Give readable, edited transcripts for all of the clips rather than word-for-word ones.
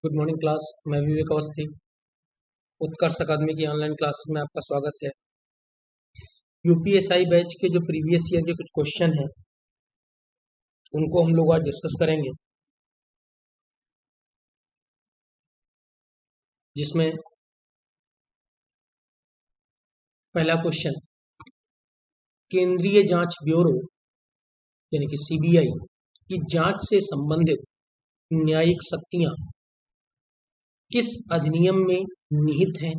Good morning class. मैं विवेक अवस्थी। उत्कर्ष अकादमी की online classes में आपका स्वागत है। यूपीएसआई बैच के जो प्रीवियस ईयर के कुछ क्वेश्चन हैं उनको हम लोग आज डिस्कस करेंगे, जिसमें पहला क्वेश्चन केंद्रीय जांच ब्यूरो यानी कि सीबीआई की जांच से संबंधित न्यायिक शक्तियां किस अधिनियम में निहित हैं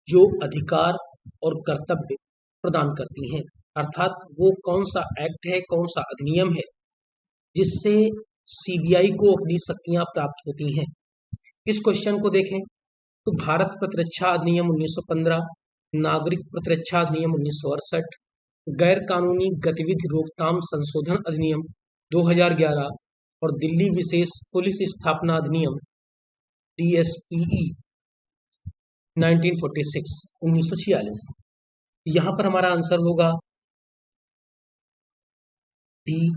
जो अधिकार और कर्तव्य प्रदान करती हैं। अर्थात वो कौन सा एक्ट है, कौन सा अधिनियम है जिससे सीबीआई को अपनी शक्तियां प्राप्त होती हैं। इस क्वेश्चन को देखें तो भारत प्रतिरक्षा अधिनियम 1915, नागरिक प्रतिरक्षा अधिनियम 1968, गैर कानूनी गतिविधि रोकथाम संशोधन अधिनियम 2011 और दिल्ली विशेष पुलिस स्थापना अधिनियम DSPE 1946। यहाँ पर हमारा आंसर होगा डी,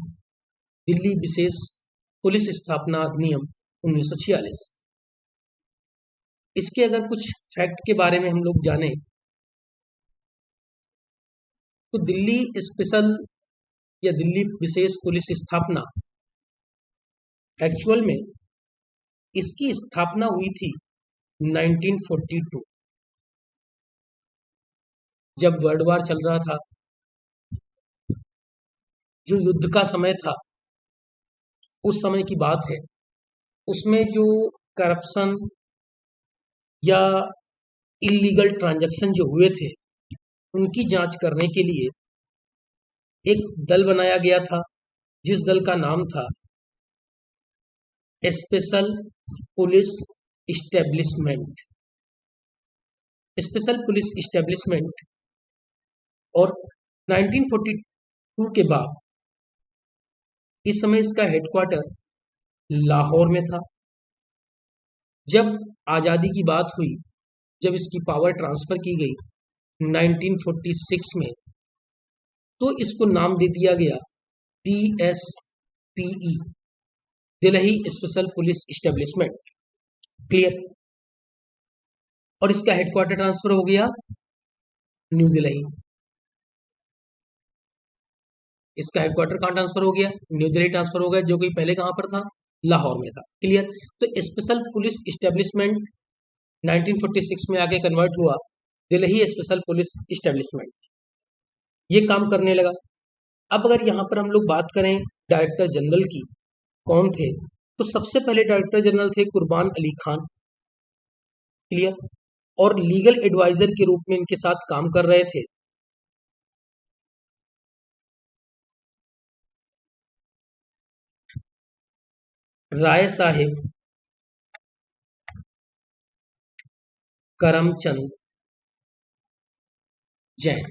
दिल्ली विशेष पुलिस स्थापना अधिनियम 1946। इसके अगर कुछ फैक्ट के बारे में हम लोग जानें तो दिल्ली स्पेशल या दिल्ली विशेष पुलिस स्थापना एक्चुअल में इसकी स्थापना हुई थी 1942, जब वर्ल्ड वार चल रहा था। जो युद्ध का समय था उस समय की बात है। उसमें जो करप्शन या इलीगल ट्रांजैक्शन जो हुए थे उनकी जांच करने के लिए एक दल बनाया गया था, जिस दल का नाम था special police establishment. Special police establishment और 1942 के बाद इस समय इसका हेडक्वार्टर लाहौर में था। जब आज़ादी की बात हुई, जब इसकी पावर ट्रांसफर की गई 1946 में, तो इसको नाम दे दिया गया DSPE, Delhi special police establishment. Clear. और इसका हेडक्वार्टर ट्रांसफर हो गया न्यू दिल्ली। इसका हेडक्वार्टर कहाँ ट्रांसफर हो गया? न्यू दिल्ली ट्रांसफर हो गया, जो कि पहले कहाँ पर था? लाहौर में था। क्लियर। तो स्पेशल पुलिस इस्टेब्लिशमेंट 1946 में आके कन्वर्ट हुआ दिल्ली स्पेशल पुलिस इस्टेब्लिशमेंट। ये काम करने लगा। अब अगर यहाँ पर हम लोग बात करें डायरेक्टर जनरल की, कौन थे, तो सबसे पहले डायरेक्टर जनरल थे कुर्बान अली खान। क्लियर। और लीगल एडवाइजर के रूप में इनके साथ काम कर रहे थे राय साहेब करमचंद जैन,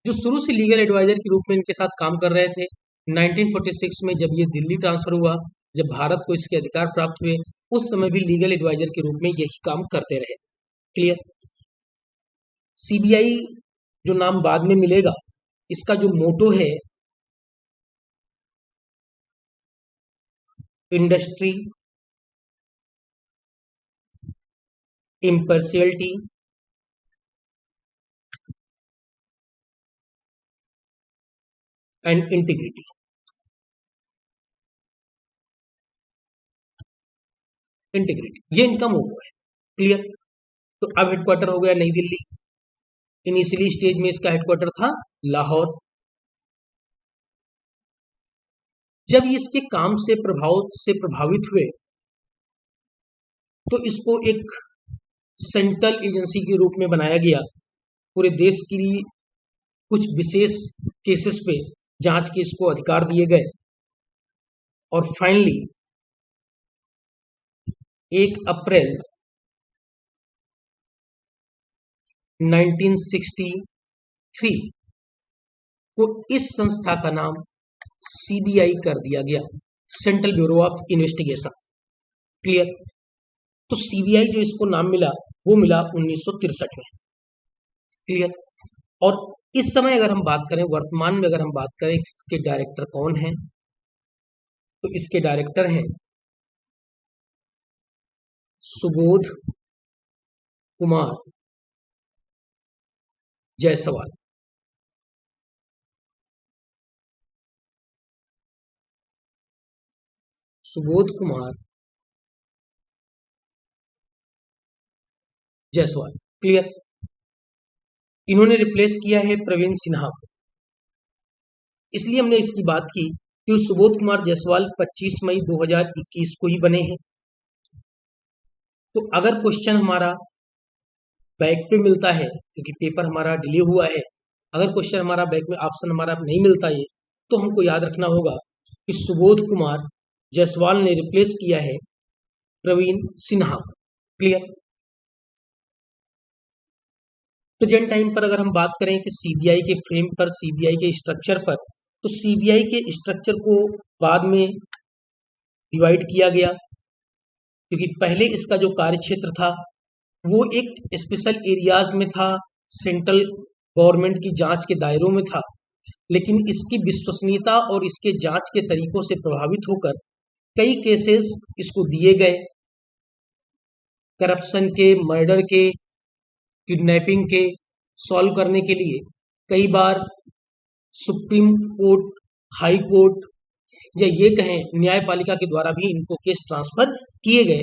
जो शुरू से लीगल एडवाइजर के रूप में इनके साथ काम कर रहे थे। 1946 में जब ये दिल्ली ट्रांसफर हुआ, जब भारत को इसके अधिकार प्राप्त हुए, उस समय भी लीगल एडवाइजर के रूप में यही काम करते रहे। क्लियर। सीबीआई जो नाम बाद में मिलेगा, इसका जो मोटो है industry, impartiality and integrity. Integrity ये इनका मोटो है। क्लियर। तो अब हेडक्वार्टर हो गया नई दिल्ली। इनिशियली स्टेज में इसका हेडक्वार्टर था लाहौर। जब इसके काम से प्रभावित हुए तो इसको एक सेंट्रल एजेंसी के रूप में बनाया गया। पूरे देश के लिए कुछ विशेष केसेस पे जांच के इसको अधिकार दिए गए और फाइनली 1 अप्रैल 1963 को इस संस्था का नाम सीबीआई कर दिया गया, central bureau of investigation. Clear. तो सीबीआई जो इसको नाम मिला वो मिला 1963 में। क्लियर। और इस समय अगर हम बात करें, वर्तमान में अगर हम बात करें इसके डायरेक्टर कौन हैं, तो इसके डायरेक्टर हैं सुबोध कुमार जायसवाल। सुबोध कुमार जायसवाल। क्लियर। इन्होंने रिप्लेस किया है प्रवीण सिन्हा को। इसलिए हमने इसकी बात की कि सुबोध कुमार जायसवाल 25 मई 2021 को ही बने हैं। तो अगर क्वेश्चन हमारा बैक पे मिलता है, क्योंकि पेपर हमारा डिले हुआ है, अगर क्वेश्चन हमारा बैक में ऑप्शन हमारा नहीं मिलता है, तो हमको याद रखना होगा कि सुबोध कुमार जायसवाल ने रिप्लेस किया है प्रवीण सिन्हा को। क्लियर। प्रेजेंट टाइम पर अगर हम बात करें कि सीबीआई के फ्रेम पर, सीबीआई के स्ट्रक्चर पर, तो सीबीआई के स्ट्रक्चर को बाद में डिवाइड किया गया, क्योंकि पहले इसका जो कार्य क्षेत्र था वो एक स्पेशल एरियाज में था, सेंट्रल गवर्नमेंट की जांच के दायरों में था, लेकिन इसकी विश्वसनीयता और इसके जांच के तरीकों से प्रभावित होकर कई केसेस इसको दिए गए, करप्शन के, मर्डर के, किडनैपिंग के सॉल्व करने के लिए कई बार सुप्रीम कोर्ट, हाई कोर्ट या ये कहें न्यायपालिका के द्वारा भी इनको केस ट्रांसफर किए गए,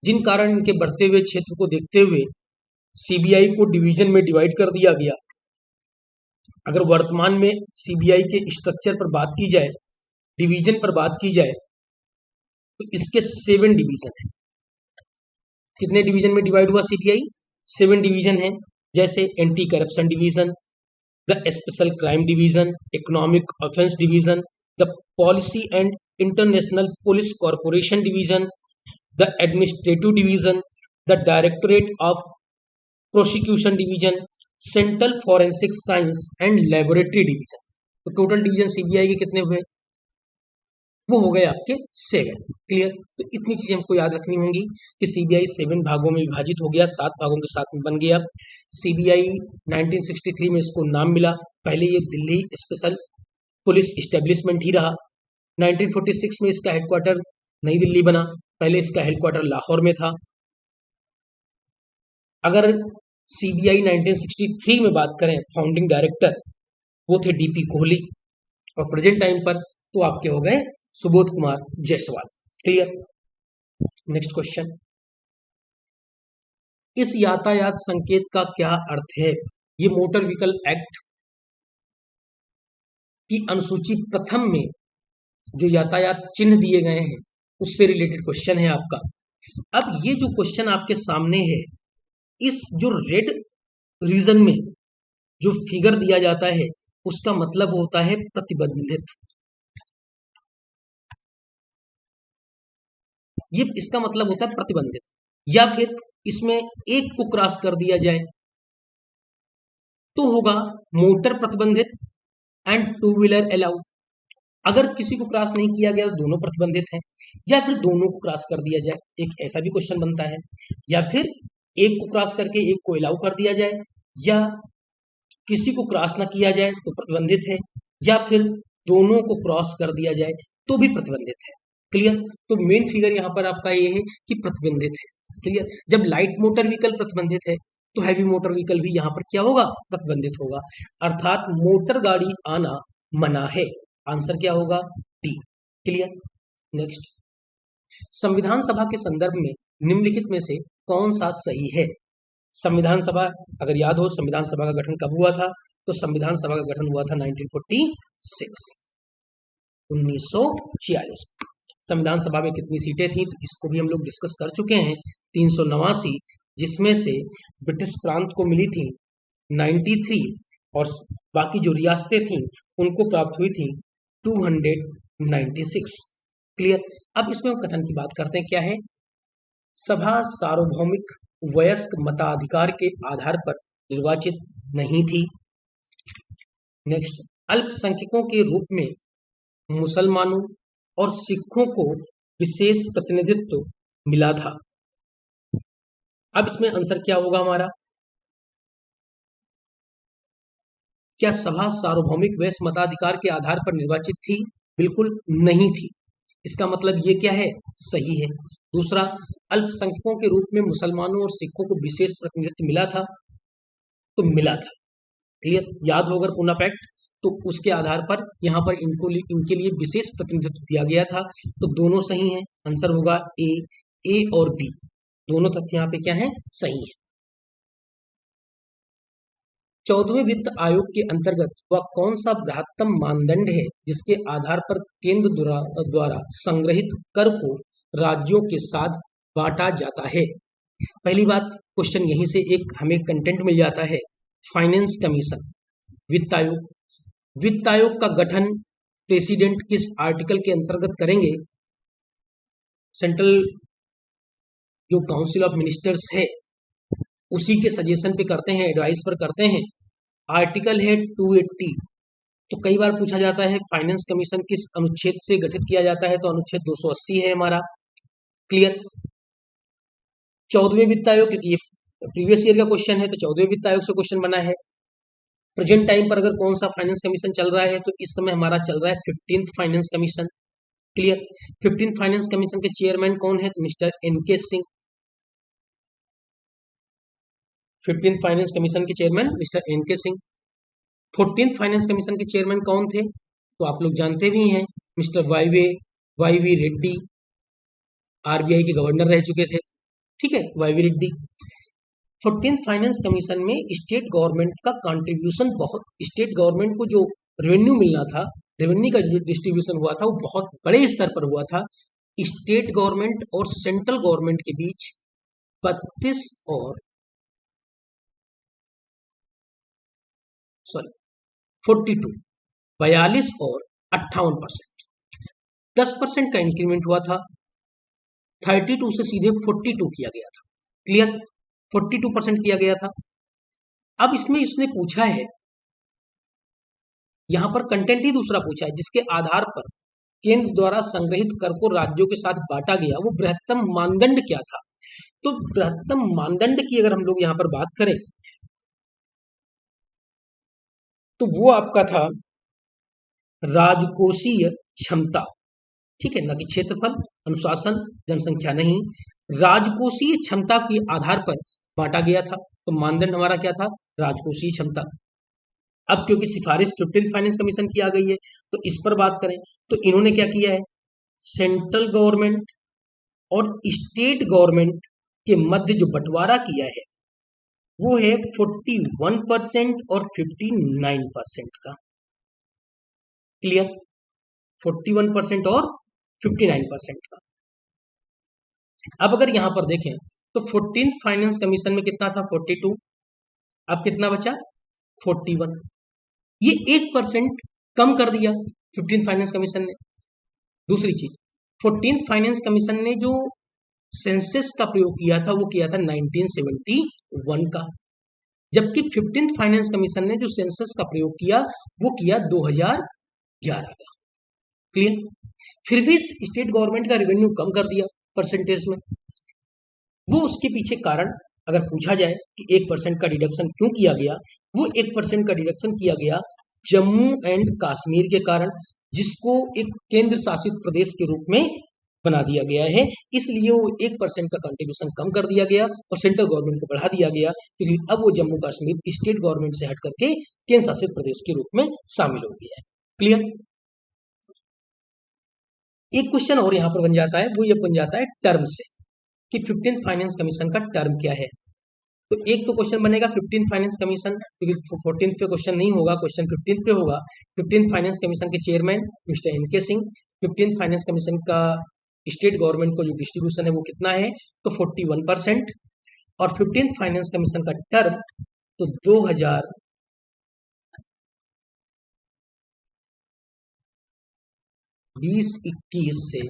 जिन कारण इनके बढ़ते हुए क्षेत्र को देखते हुए सीबीआई को डिवीजन में डिवाइड कर दिया गया। अगर वर्तमान में सीबीआई के स्ट्रक्चर पर बात की जाए, डिवीजन पर बात की जाए, तो इसके 7 डिवीजन हैं। कितने डिवीजन में डिवाइड हुआ सीबीआई? 7 डिवीजन हैं, जैसे anti corruption division, the special crime division, economic offence division, the policy and international police corporation division, the administrative division, the directorate of prosecution division, central forensic science and laboratory division. तो total division CBI के कितने हुए? वो हो गए आपके 7। Clear. तो इतनी चीजें हमको याद रखनी होंगी कि सीबीआई 7 भागों में विभाजित हो गया, 7 भागों के साथ में बन गया। सीबीआई 1963 में इसको नाम मिला, पहले ये दिल्ली स्पेशल पुलिस इस्टेब्लिशमेंट ही रहा। 1946 में इसका हेडक्वार्टर नई दिल्ली बना, पहले इसका हेडक्वार्टर लाहौर में था। अगर सीबीआई 1963 में बात करें, फाउंडिंग डायरेक्टर वो थे डीपी कोहली, और प्रेजेंट टाइम पर तो आपके हो गए Subodh Kumar Jaiswal. Clear. Next question, इस यातायात संकेत का क्या अर्थ है? ये मोटर व्हीकल एक्ट की अनुसूची प्रथम में जो यातायात चिन्ह दिए गए हैं उससे रिलेटेड क्वेश्चन है आपका। अब ये जो क्वेश्चन आपके सामने है, इस जो रेड रीजन में जो फिगर दिया जाता है उसका मतलब होता है प्रतिबंधित। ये इसका मतलब होता है प्रतिबंधित, या फिर इसमें एक को क्रॉस कर दिया जाए तो होगा मोटर प्रतिबंधित एंड 2 व्हीलर अलाउड। अगर किसी को क्रॉस नहीं किया गया तो दोनों प्रतिबंधित हैं, या फिर दोनों को क्रॉस कर दिया जाए, एक ऐसा भी क्वेश्चन बनता है, या फिर एक को क्रॉस करके एक को अलाउ कर दिया जाए, या किसी को क्रॉस ना किया जाए तो प्रतिबंधित है, या फिर दोनों को क्रॉस कर दिया जाए तो भी प्रतिबंधित है। क्लियर। तो मेन फिगर यहाँ पर आपका ये है कि प्रतिबंधित है। क्लियर। जब लाइट मोटर व्हीकल प्रतिबंधित है तो हैवी मोटर व्हीकल भी यहाँ पर क्या होगा? प्रतिबंधित होगा, अर्थात मोटर गाड़ी आना मना है। आंसर क्या होगा? डी। क्लियर। नेक्स्ट, संविधान सभा के संदर्भ में निम्नलिखित में से कौन सा सही है? संविधान सभा, अगर याद हो संविधान सभा का गठन कब हुआ था, तो संविधान सभा का गठन हुआ था 1946। संविधान सभा में कितनी सीटें थी तो इसको भी हम लोग डिस्कस कर चुके हैं, 389, जिसमें से ब्रिटिश प्रांत को मिली थी 93 और बाकी जो रियासतें थी उनको प्राप्त हुई थी 296। क्लियर। अब इसमें हम कथन की बात करते हैं, क्या है? सभा सार्वभौमिक वयस्क मताधिकार के आधार पर निर्वाचित नहीं थी। नेक्स्ट, अल्पसंख्यकों के रूप में मुसलमानों और सिखों को विशेष प्रतिनिधित्व मिला था। अब इसमें आंसर क्या होगा हमारा? क्या सभा सार्वभौमिक वयस्क मताधिकार के आधार पर निर्वाचित थी? बिल्कुल नहीं थी। इसका मतलब ये क्या है, सही है। दूसरा, अल्पसंख्यकों के रूप में मुसलमानों और सिखों को विशेष प्रतिनिधित्व मिला था, तो मिला था। क्लियर, याद हो अगर पूना पैक्ट, तो उसके आधार पर यहाँ पर इनके लिए विशेष प्रतिनिधित्व दिया गया था। तो दोनों सही हैं, आंसर होगा ए और बी, दोनों तथ्य यहाँ पे क्या है, सही है। 14वें वित्त आयोग के अंतर्गत वह कौन सा बृहत्तम मानदंड है जिसके आधार पर केंद्र द्वारा संग्रहित कर को राज्यों के साथ बांटा जाता है? पहली बात, क्वेश्चन यहीं से एक हमें कंटेंट मिल जाता है, फाइनेंस कमीशन, वित्त आयोग। वित्त आयोग का गठन प्रेसिडेंट किस आर्टिकल के अंतर्गत करेंगे? सेंट्रल जो काउंसिल ऑफ मिनिस्टर्स है उसी के सजेशन पे करते हैं, एडवाइस पर करते हैं। आर्टिकल है 280। तो कई बार पूछा जाता है फाइनेंस कमीशन किस अनुच्छेद से गठित किया जाता है, तो अनुच्छेद 280 है हमारा। क्लियर। 14वें वित्त आयोग, क्योंकि ये प्रीवियस ईयर का क्वेश्चन है तो 14वें वित्त आयोग से क्वेश्चन बना है। प्रेजेंट टाइम पर अगर कौन सा फाइनेंस कमीशन चल रहा है, तो इस समय हमारा चल रहा है 15th finance commission. Clear. 15th finance commission के चेयरमैन कौन है, तो mister N K Singh. 15th finance commission के chairman mister N K Singh. 14th finance commission के चेयरमैन कौन थे, तो आप लोग जानते भी हैं, mister Y V Reddy, RBI के गवर्नर रह चुके थे। ठीक है, Y V Reddy. 14th finance commission में स्टेट गवर्नमेंट का कंट्रीब्यूशन बहुत, स्टेट गवर्नमेंट को जो रेवेन्यू मिलना था, रेवेन्यू का जो डिस्ट्रीब्यूशन हुआ था वो बहुत बड़े स्तर पर हुआ था। स्टेट गवर्नमेंट और सेंट्रल गवर्नमेंट के बीच 32 और 42 और 58%, 10% का इंक्रीमेंट हुआ था। 32 से सीधे 42 किया गया था। क्लियर, 42% किया गया था। अब इसमें इसने पूछा है, यहां पर कंटेंट ही दूसरा पूछा है, जिसके आधार पर केंद्र द्वारा संग्रहित कर को राज्यों के साथ बांटा गया, वो बृहत्तम मानदंड क्या था? तो बृहत्तम मानदंड की अगर हम लोग यहां पर बात करें तो वो आपका था राजकोषीय क्षमता। ठीक है, ना कि क्षेत्रफल, अनुशासन, जनसंख्या नहीं, राजकोषीय क्षमता के आधार पर बांटा गया था। तो मानदंड हमारा क्या था, राजकोषीय क्षमता। अब क्योंकि सिफारिश 15th फाइनेंस कमीशन की आ गई है, तो इस पर बात करें तो इन्होंने क्या किया है, सेंट्रल गवर्नमेंट और स्टेट गवर्नमेंट के मध्य जो बंटवारा किया है वो है 41% और 59% का। क्लियर, 41% और 59% का। अब अगर यहां पर देखें तो 14th फाइनेंस कमीशन में कितना था, 42, अब कितना बचा, 41। ये 1% कम कर दिया 15th फाइनेंस कमीशन ने। दूसरी चीज, 14th फाइनेंस कमीशन ने जो सेंसस का प्रयोग किया था वो किया था 1971 का, जबकि 15th फाइनेंस कमीशन ने जो सेंसस का प्रयोग किया वो किया 2011 का। क्लियर। फिर भी स्टेट गवर्नमेंट का रेवेन्यू कम कर दिया परसेंटेज में। वो उसके पीछे कारण अगर पूछा जाए कि 1% का डिडक्शन क्यों किया गया, वो 1% का डिडक्शन किया गया जम्मू एंड कश्मीर के कारण, जिसको एक केंद्र शासित प्रदेश के रूप में बना दिया गया है, इसलिए वो 1% का कंट्रीब्यूशन कम कर दिया गया और सेंट्रल गवर्नमेंट को बढ़ा दिया गया, क्योंकि अब वो जम्मू कश्मीर स्टेट गवर्नमेंट से हट करके केंद्र शासित प्रदेश के रूप में शामिल हो गया है। क्लियर। एक क्वेश्चन और यहां पर बन जाता है, वो ये बन जाता है टर्म से कि 15th फाइनेंस कमीशन का टर्म क्या है। तो एक तो क्वेश्चन बनेगा 15th फाइनेंस कमीशन, क्योंकि 14th पे क्वेश्चन नहीं होगा, क्वेश्चन 15th पे होगा। 15th फाइनेंस कमीशन के chairman mister N K Singh. 15th finance commission का स्टेट गवर्नमेंट को जो डिस्ट्रीब्यूशन है वो कितना है, तो 41%। और 15th फाइनेंस कमीशन का टर्म तो 2020-21 से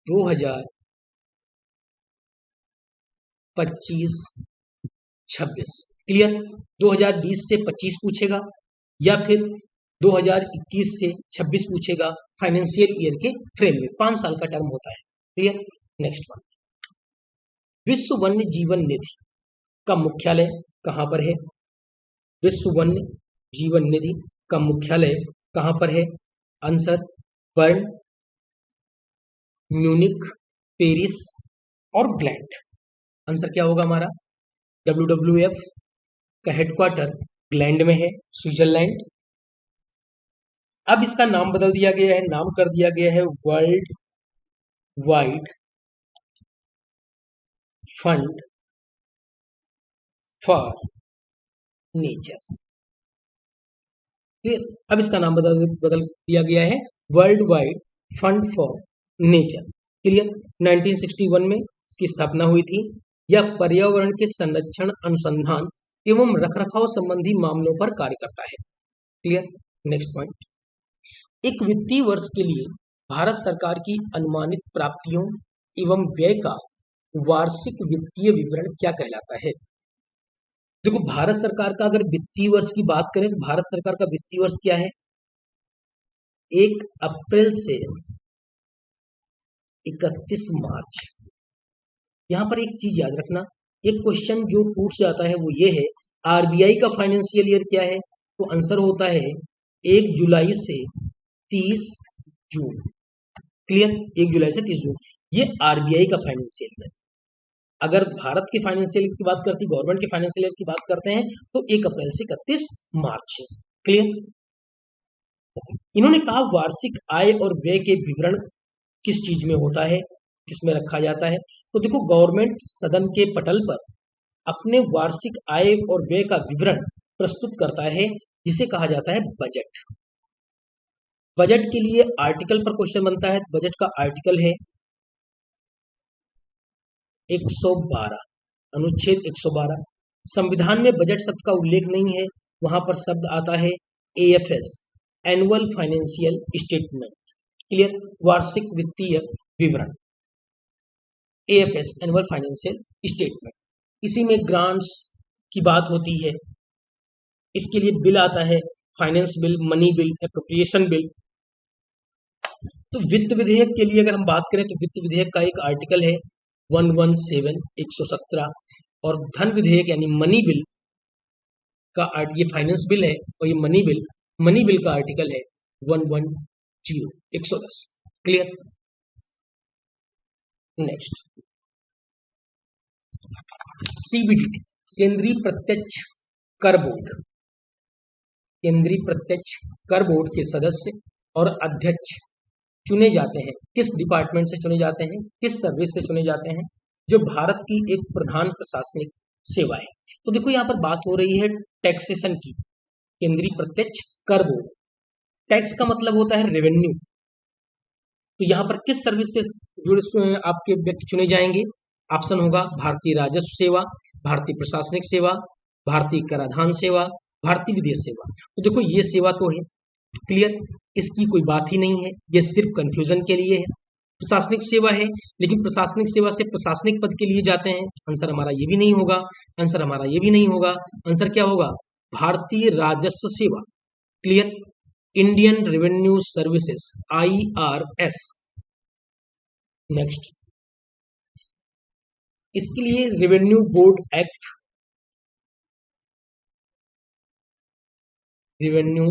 2025-26। क्लियर, 2020 से 25 पूछेगा या फिर 2021 से 26 पूछेगा, फाइनेंशियल ईयर के फ्रेम में 5 साल का टर्म होता है। क्लियर। नेक्स्ट वन, विश्व वन्य जीवन निधि का मुख्यालय कहां पर है? विश्व वन्य जीवन निधि का मुख्यालय कहां पर है? आंसर बर्न, म्यूनिक, पेरिस और ग्लैंड। आंसर क्या होगा हमारा? WWF का हेडक्वार्टर ग्लैंड में है, स्विट्जरलैंड। अब इसका नाम बदल दिया गया है, नाम कर दिया गया है world wide fund for nature. फिर अब इसका नाम बदल दिया गया है world wide fund for nature. Clear. 1961 में इसकी स्थापना हुई थी। यह पर्यावरण के संरक्षण, अनुसंधान एवं रखरखाव संबंधी मामलों पर कार्य करता है। क्लियर। नेक्स्ट पॉइंट, एक वित्तीय वर्ष के लिए भारत सरकार की अनुमानित प्राप्तियों एवं व्यय का वार्षिक वित्तीय विवरण क्या कहलाता है? देखो, भारत सरकार का अगर वित्तीय वर्ष की बात करें तो भारत सरकार का वित्तीय वर्ष क्या है? 1 अप्रैल से 31 मार्च। यहां पर एक चीज याद रखना, एक क्वेश्चन जो पूछ जाता है वो ये है, आरबीआई का फाइनेंशियल ईयर क्या है? तो आंसर होता है 1 जुलाई से 30 जून। क्लियर। 1 जुलाई से 30 जून, ये आरबीआई का फाइनेंशियल ईयर। अगर भारत के फाइनेंशियल ईयर की बात करती, गवर्नमेंट के फाइनेंशियल ईयर की बात करते हैं तो 1 अप्रैल से 31 मार्च है। क्लियर। इन्होंने कहा वार्षिक आय और व्यय के विवरण किस चीज में होता है, किसमें रखा जाता है? तो देखो, गवर्नमेंट सदन के पटल पर अपने वार्षिक आय और व्यय का विवरण प्रस्तुत करता है, जिसे कहा जाता है बजट। बजट के लिए आर्टिकल पर क्वेश्चन बनता है। बजट का आर्टिकल है 112, अनुच्छेद 112। संविधान में बजट शब्द का उल्लेख नहीं है, वहां पर शब्द आता है AFS, annual financial statement. Clear. वार्षिक वित्तीय विवरण, एएफएस, एनुअल फाइनेंशियल स्टेटमेंट। इसी में ग्रांट्स की बात होती है। इसके लिए बिल आता है, finance bill, money bill, appropriation bill. तो वित्त विधेयक के लिए अगर हम बात करें तो वित्त विधेयक का एक आर्टिकल है 117, 117। और धन विधेयक यानी मनी बिल का ये फाइनेंस बिल है और ये मनी बिल का आर्टिकल है 110, 110। क्लियर। नेक्स्ट, सीबीडी, केंद्रीय प्रत्यक्ष कर बोर्ड। केंद्रीय प्रत्यक्ष कर बोर्ड के सदस्य और अध्यक्ष चुने जाते हैं। किस डिपार्टमेंट से चुने जाते हैं? किस सर्विस से चुने जाते हैं? जो भारत की एक प्रधान प्रशासनिक सेवा है। तो देखो, यहाँ पर बात हो रही है टैक्सेशन की। केंद्रीय प्रत्यक्ष कर बोर्ड, टैक्स का मतलब होता है रेवेन्यू। तो यहाँ पर किस सर्विस से जुड़े आपके व्यक्ति चुने जाएंगे? ऑप्शन होगा भारतीय राजस्व सेवा, भारतीय प्रशासनिक सेवा, भारतीय कराधान सेवा, भारतीय विदेश सेवा। तो देखो, ये सेवा तो है। क्लियर। इसकी कोई बात ही नहीं है, ये सिर्फ कंफ्यूजन के लिए है। प्रशासनिक सेवा है, लेकिन प्रशासनिक सेवा से प्रशासनिक पद के लिए जाते हैं। आंसर हमारा ये भी नहीं होगा, आंसर हमारा ये भी नहीं होगा। आंसर क्या होगा? भारतीय राजस्व सेवा। Clear. Indian revenue services, IRS। Next, इसके लिए revenue board act, revenue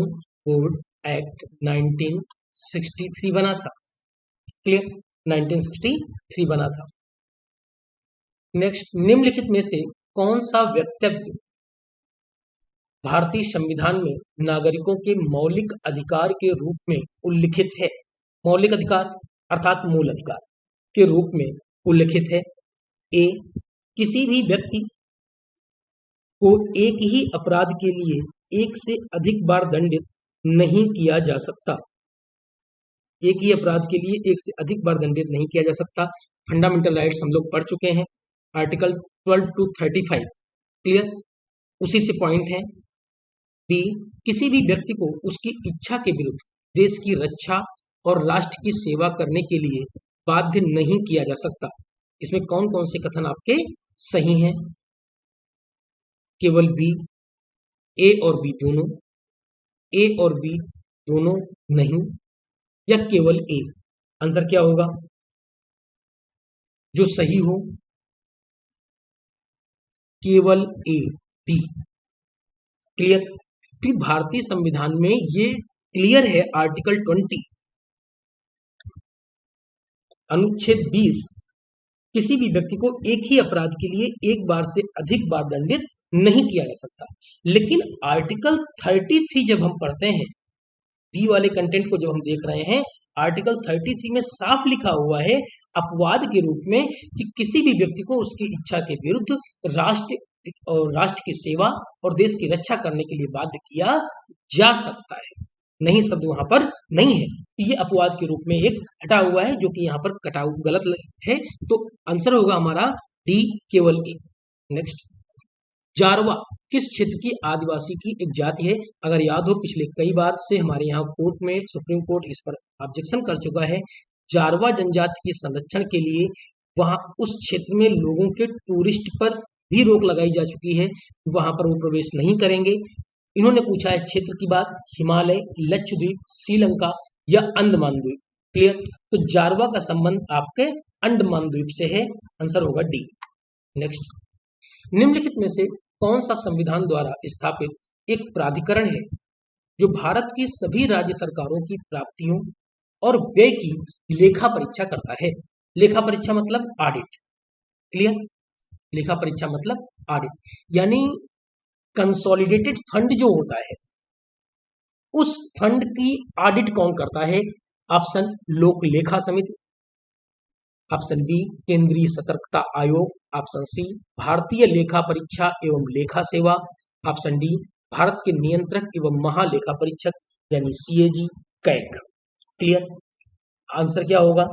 board act 1963 बना था। क्लियर। 1963 बना था। नेक्स्ट, निम्नलिखित में से कौन सा वक्तव्य भारतीय संविधान में नागरिकों के मौलिक अधिकार के रूप में उल्लिखित है? मौलिक अधिकार अर्थात मूल अधिकार के रूप में उल्लिखित है। ए, किसी भी व्यक्ति को एक ही अपराध के लिए एक से अधिक बार दंडित नहीं किया जा सकता। एक ही अपराध के लिए एक से अधिक बार दंडित नहीं किया जा सकता। फंडामेंटल राइट्स हम लोग पढ़ चुके हैं, आर्टिकल 12 to 35। क्लियर। उसी से पॉइंट है। बी, किसी भी व्यक्ति को उसकी इच्छा के विरुद्ध देश की रक्षा और राष्ट्र की सेवा करने के लिए बाध्य नहीं किया जा सकता। इसमें कौन कौन से कथन आपके सही हैं? केवल बी, ए और बी दोनों, ए और बी दोनों नहीं, या केवल ए? आंसर क्या होगा जो सही हो? केवल ए, बी। क्लियर। कि भारतीय संविधान में ये क्लियर है, आर्टिकल 20 अनुच्छेद 20 किसी भी व्यक्ति को एक ही अपराध के लिए एक बार से अधिक बार दंडित नहीं किया जा सकता। लेकिन आर्टिकल 33 जब हम पढ़ते हैं, बी वाले कंटेंट को जब हम देख रहे हैं, आर्टिकल 33 में साफ लिखा हुआ है अपवाद के रूप में कि किसी भी व्यक्ति को उसकी इच्छा के विरुद्ध राष्ट्र की सेवा और देश की रक्षा करने के लिए बाध्य किया जा सकता है। नहीं शब्द वहां पर नहीं है, तो ये अपवाद के रूप में एक हटा हुआ है, जो कि यहाँ पर कटा गलत है। तो आंसर होगा हमारा डी, केवल ए। नेक्स्ट, जारवा किस क्षेत्र की आदिवासी की एक जाति है? अगर याद हो, पिछले कई बार से हमारे यहाँ कोर्ट में सुप्रीम कोर्ट इस पर ऑब्जेक्शन कर चुका है। जारवा जनजाति के संरक्षण के लिए वहां उस क्षेत्र में लोगों के टूरिस्ट पर भी रोक लगाई जा चुकी है, वहां पर वो प्रवेश नहीं करेंगे। इन्होंने पूछा है क्षेत्र की बात, हिमालय, लक्षद्वीप, श्रीलंका या अंडमान द्वीप। क्लियर? तो जारवा का संबंध आपके अंडमान द्वीप से है, आंसर होगा डी। नेक्स्ट, निम्नलिखित में से कौन सा संविधान द्वारा स्थापित एक प्राधिकरण है जो भारत की सभी राज्य सरकारों की प्राप्तियों और व्यय की लेखा परीक्षा करता है? लेखा परीक्षा मतलब ऑडिट। क्लियर? लेखा परीक्षा मतलब ऑडिट, यानी कंसोलिडेटेड फंड जो होता है, उस फंड की ऑडिट कौन करता है? ऑप्शन लोक लेखा समिति, ऑप्शन बी केंद्रीय सतर्कता आयोग, ऑप्शन सी भारतीय लेखा परीक्षा एवं लेखा सेवा, ऑप्शन डी भारत के नियंत्रक एवं महालेखा परीक्षक यानी सीएजी, कैग। क्लियर? आंसर क्या होगा?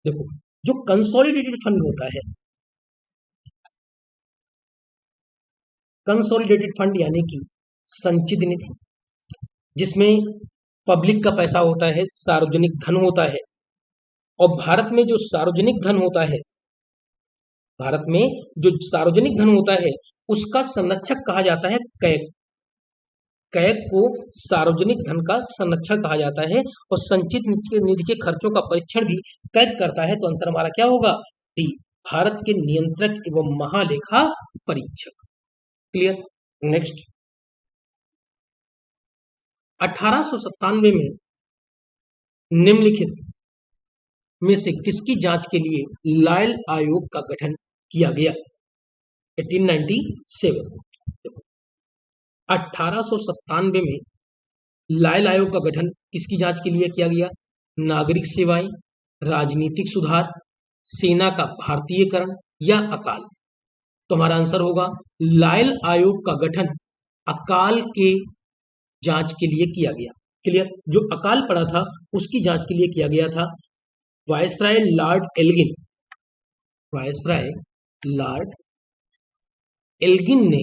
देखो, जो कंसोलिडेटेड फंड होता है, कंसोलिडेटेड फंड यानी कि संचित निधि, जिसमें पब्लिक का पैसा होता है, सार्वजनिक धन होता है, और भारत में जो सार्वजनिक धन होता है, भारत में जो सार्वजनिक धन होता है उसका संरक्षक कहा जाता है कैग। कैग को सार्वजनिक धन का संरक्षक कहा जाता है, और संचित निधि के खर्चों का परीक्षण भी कैग करता है। तो आंसर हमारा क्या होगा? डी, भारत के नियंत्रक एवं महालेखा परीक्षक। क्लियर? नेक्स्ट, 1897 में निम्नलिखित में से किसकी जांच के लिए लायल आयोग का गठन किया गया? 1897, 1897 में लायल आयोग का गठन किसकी जांच के लिए किया गया? नागरिक सेवाएं, राजनीतिक सुधार, सेना का भारतीयकरण या अकाल? तो हमारा आंसर होगा लायल आयोग का गठन अकाल के जांच के लिए किया गया। क्लियर? जो अकाल पड़ा था उसकी जांच के लिए किया गया था। Viceroy Lord Elgin, viceroy Lord Elgin ने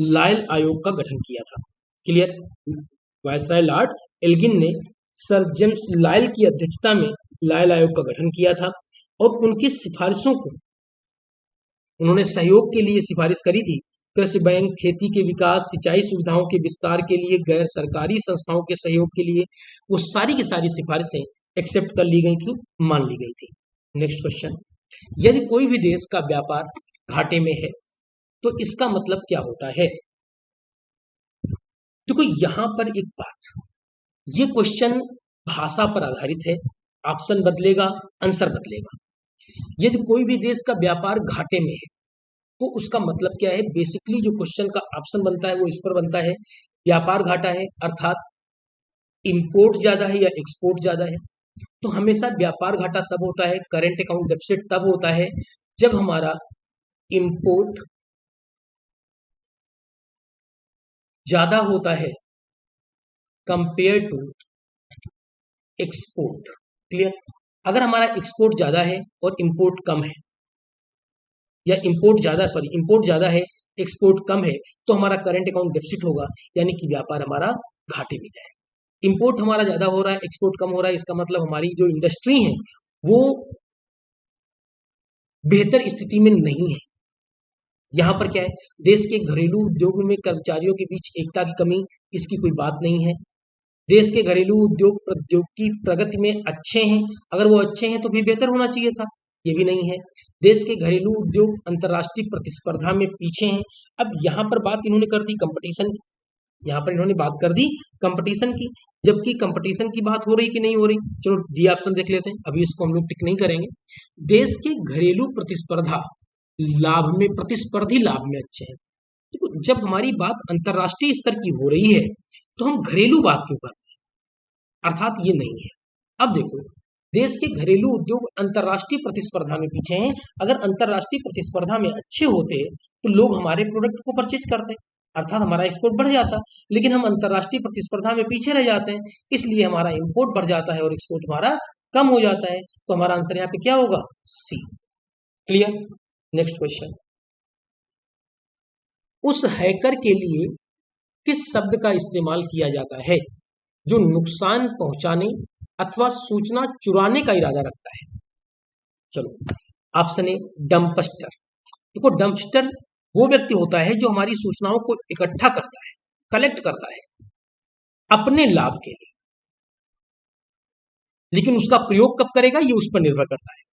लायल आयोग का गठन किया था। क्लियर? वायसराय लॉर्ड एल्गिन ने सर जेम्स लायल की अध्यक्षता में लायल आयोग का गठन किया था, और उनकी सिफारिशों को उन्होंने सहयोग के लिए सिफारिश करी थी। कृषि बैंक, खेती के विकास, सिंचाई सुविधाओं के विस्तार के लिए, गैर सरकारी संस्थाओं के सहयोग के लिए, वो सारी की सारी सिफारिशें एक्सेप्ट कर ली गई थी, मान ली गई थी। नेक्स्ट क्वेश्चन, यदि कोई भी देश का व्यापार घाटे में है तो इसका मतलब क्या होता है? देखो, यहां पर एक बात, ये क्वेश्चन भाषा पर आधारित है, ऑप्शन बदलेगा, आंसर बदलेगा। यदि कोई भी देश का व्यापार घाटे में है तो उसका मतलब क्या है? बेसिकली जो क्वेश्चन का ऑप्शन बनता है वो इस पर बनता है, व्यापार घाटा है अर्थात इंपोर्ट ज्यादा है या एक्सपोर्ट ज्यादा है। तो हमेशा व्यापार घाटा तब होता है, करेंट अकाउंट डेफिसिट तब होता है जब हमारा इंपोर्ट ज्यादा होता है कंपेयर टू एक्सपोर्ट। क्लियर? अगर हमारा एक्सपोर्ट ज्यादा है और इंपोर्ट कम है, या इंपोर्ट ज्यादा है एक्सपोर्ट कम है, तो हमारा करंट अकाउंट डेफिसिट होगा, यानी कि व्यापार हमारा घाटे में जाए। इंपोर्ट हमारा ज्यादा हो रहा है, एक्सपोर्ट कम हो रहा है, इसका मतलब हमारी जो इंडस्ट्री है वो बेहतर स्थिति में नहीं है। यहाँ पर क्या है? देश के घरेलू उद्योग में कर्मचारियों के बीच एकता की कमी, इसकी कोई बात नहीं है। देश के घरेलू उद्योग प्रौद्योगिकी प्रगति में अच्छे हैं, अगर वो अच्छे हैं तो भी बेहतर होना चाहिए था, ये भी नहीं है। देश के घरेलू उद्योग अंतर्राष्ट्रीय प्रतिस्पर्धा में पीछे हैं। अब यहाँ पर बात इन्होंने कर दी कंपटीशन की, यहाँ पर इन्होंने बात कर दी कंपटीशन की, जबकि कंपटीशन की बात हो रही कि नहीं हो रही। चलो डी ऑप्शन देख लेते हैं, अभी इसको हम लोग टिक नहीं करेंगे। देश के घरेलू प्रतिस्पर्धा लाभ में, प्रतिस्पर्धी लाभ में अच्छे हैं। देखो जब हमारी बात अंतरराष्ट्रीय स्तर की हो रही है तो हम घरेलू बात क्यों कर रहे हैं, अर्थात ये नहीं है। अब देखो देश के घरेलू उद्योग अंतरराष्ट्रीय प्रतिस्पर्धा में पीछे हैं। अगर अंतरराष्ट्रीय प्रतिस्पर्धा में अच्छे होते तो लोग हमारे प्रोडक्ट को परचेज करते, अर्थात हमारा एक्सपोर्ट बढ़ जाता। लेकिन हम अंतरराष्ट्रीय प्रतिस्पर्धा में पीछे रह जाते हैं, इसलिए हमारा इंपोर्ट बढ़ जाता है और एक्सपोर्ट हमारा कम हो जाता है। तो हमारा आंसर यहाँ पे क्या होगा, सी। क्लियर। नेक्स्ट क्वेश्चन, उस हैकर के लिए किस शब्द का इस्तेमाल किया जाता है जो नुकसान पहुंचाने अथवा सूचना चुराने का इरादा रखता है। चलो ऑप्शन ए डंपस्टर। देखो डंपस्टर वो व्यक्ति होता है जो हमारी सूचनाओं को इकट्ठा करता है, कलेक्ट करता है अपने लाभ के लिए, लेकिन उसका प्रयोग कब करेगा ये उस पर निर्भर करता है।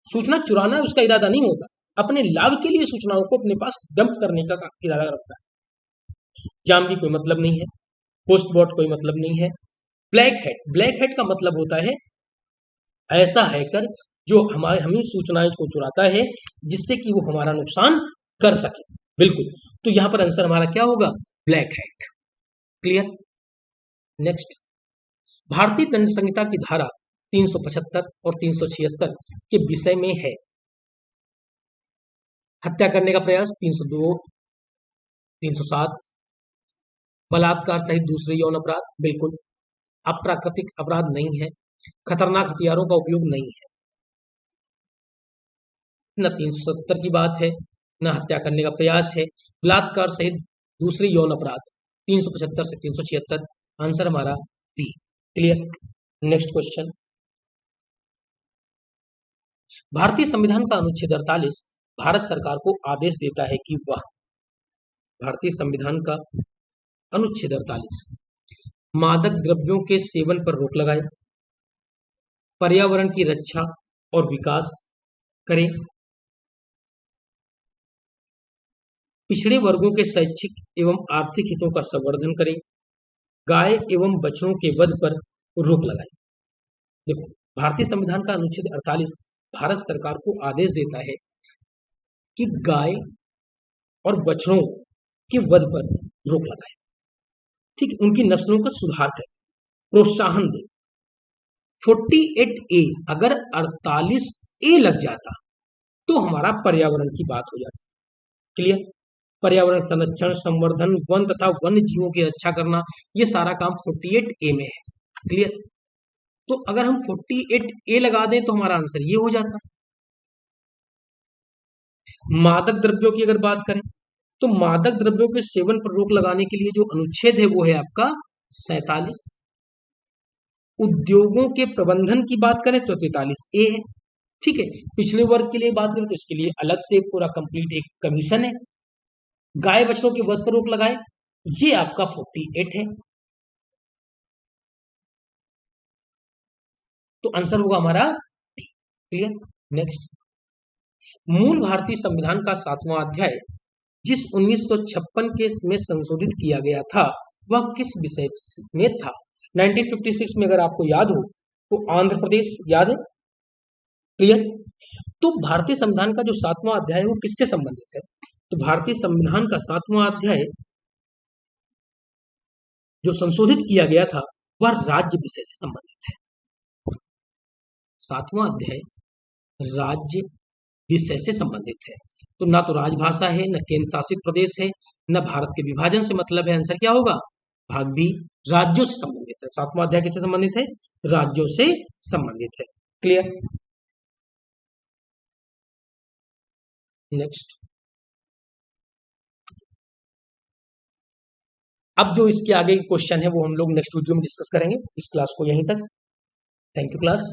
सूचना चुराना उसका इरादा नहीं होता, अपने लाभ के लिए सूचनाओं को अपने पास डंप करने का इरादा रखता है। जाम भी कोई मतलब नहीं है, पोस्टबॉट कोई मतलब नहीं है। ब्लैक हैट, ब्लैक हैट का मतलब होता है ऐसा हैकर जो हमें सूचनाएं को चुराता है जिससे कि वो हमारा नुकसान कर सके। बिल्कुल, तो यहां पर आंसर हमारा क्या होगा, ब्लैक हैट। क्लियर। नेक्स्ट, भारतीय दंड संहिता की धारा 375 और 376 के विषय में है। हत्या करने का प्रयास 302, 307, बलात्कार सहित दूसरे यौन अपराध, बिल्कुल अप्राकृतिक अपराध नहीं है, खतरनाक हथियारों का उपयोग नहीं है, न 370 की बात है, न हत्या करने का प्रयास है, बलात्कार सहित दूसरे यौन अपराध 375 से 376, आंसर हमारा बी। क्लियर। नेक्स्ट क्वेश्चन, भारतीय संविधान का अनुच्छेद 48 भारत सरकार को आदेश देता है कि वह, भारतीय संविधान का अनुच्छेद 48 मादक द्रव्यों के सेवन पर रोक लगाए, पर्यावरण की रक्षा और विकास करे, पिछड़े वर्गों के शैक्षिक एवं आर्थिक हितों का संवर्धन करे, गाय एवं बछड़ों के वध पर रोक लगाए। देखो भारतीय संविधान का अनुच्छेद 48 भारत सरकार को आदेश देता है कि गाय और बछड़ों के वध पर रोक लगाए, ठीक, उनकी नस्लों का सुधार करें, प्रोत्साहन दे। 48A अगर 48A लग जाता तो हमारा पर्यावरण की बात हो जाती। क्लियर। पर्यावरण संरक्षण, संवर्धन, वन तथा वन्य जीवों की रक्षा करना, ये सारा काम 48A में है। क्लियर। तो अगर हम 48A लगा दें तो हमारा आंसर ये हो जाता। मादक द्रव्यों की अगर बात करें तो मादक द्रव्यों के सेवन पर रोक लगाने के लिए जो अनुच्छेद है वो है आपका 47। उद्योगों के प्रबंधन की बात करें तो 43A है। ठीक है, पिछले वर्ग के लिए बात करें तो इसके लिए अलग से पूरा कंप्लीट एक कमीशन है। गाय बछड़ों के वध पर रोक लगाए, ये आपका 48 है। तो आंसर होगा हमारा डी। क्लियर। नेक्स्ट, मूल भारतीय संविधान का 7वां अध्याय जिस 1956 के में संशोधित किया गया था वह किस विषय में था। 1956 में अगर आपको याद हो तो आंध्र प्रदेश याद है। क्लियर। तो भारतीय संविधान का जो 7वां अध्याय है वो किससे संबंधित है, तो भारतीय संविधान का 7वां अध्याय जो संशोधित किया गया था वह राज्य विषय से संबंधित है। 7वां अध्याय राज्य विषय से संबंधित है, तो ना तो राजभाषा है, न केंद्र शासित प्रदेश है, न भारत के विभाजन से मतलब है। आंसर क्या होगा, भाग बी, राज्यों से संबंधित है। 7वां अध्याय किससे संबंधित है, राज्यों से संबंधित है। क्लियर। नेक्स्ट, अब जो इसके आगे क्वेश्चन है वो हम लोग नेक्स्ट वीडियो में डिस्कस करेंगे। इस क्लास को यहीं तक। Thank you class.